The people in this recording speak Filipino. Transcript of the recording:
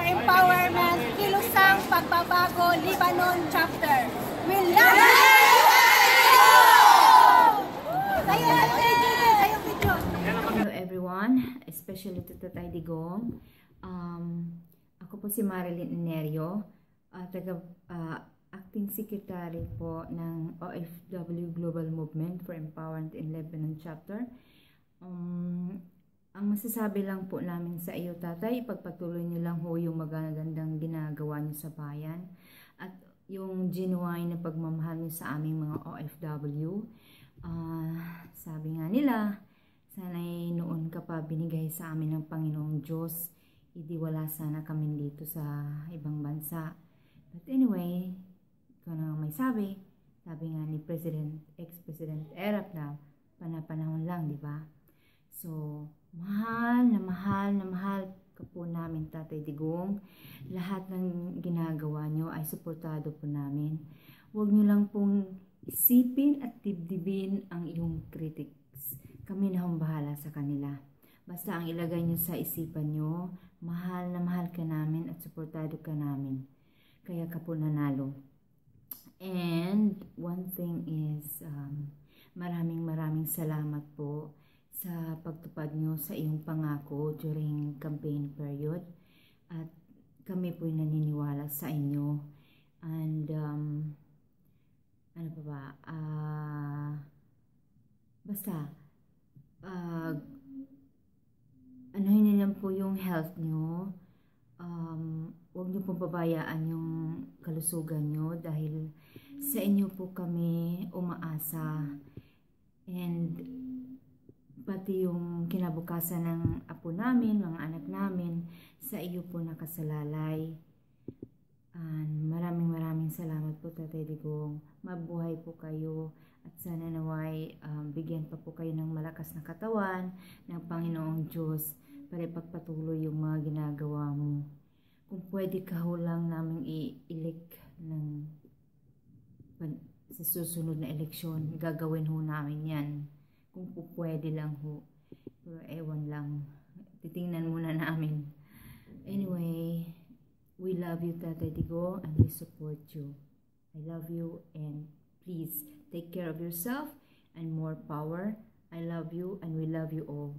Empowerment, Kilusang Pagbabago, Lebanon Chapter. We love you! Hello everyone, especially to Tatay Digong. Ako po si Marilyn Inerio, Acting Secretary po ng OFW Global Movement for Empowerment in Lebanon Chapter. Ang masasabi lang po namin sa iyo, Tatay, ipagpatuloy niyo lang ho yung magagandang ginagawa niyo sa bayan at yung genuine na pagmamahal niyo sa aming mga OFW. Sabi nga nila, sana'y noon ka pa binigay sa amin ng Panginoong Diyos, hindi wala sana kami dito sa ibang bansa. But anyway, ikaw na may sabi nga ni ex-President Erap na panahon lang, di ba? So, mahal na mahal ka po namin, Tatay Digong. Lahat ng ginagawa nyo ay suportado po namin. Huwag nyo lang pong isipin at dibdibin ang iyong critics. Kami na hong bahala sa kanila. Basta ang ilagay nyo sa isipan nyo, mahal na mahal ka namin at suportado ka namin. Kaya ka po nanalo. And one thing is, maraming salamat po sa pagtupad nyo sa iyong pangako during campaign period. At kami po'y naniniwala sa inyo. And, ano pa ba? Basta, anuhin niyo lang po yung health nyo. Huwag niyo pong babayaan yung kalusugan nyo dahil sa inyo po kami umaasa. And pati yung kinabukasan ng apo namin, mga anak namin, sa iyo po nakasalalay. And maraming salamat po, Tatay Digong. Mabuhay po kayo at sana naway bigyan pa po kayo ng malakas na katawan ng Panginoong Diyos para ipagpatuloy yung mga ginagawa mo. Kung pwede ka ho lang namin i-elect sa susunod na eleksyon, gagawin ho namin yan. Kung po pwede lang ho. Pero ewan lang. Titingnan muna namin. Anyway, we love you, Tatay Digong, and we support you. I love you, and please take care of yourself and more power. I love you, and we love you all.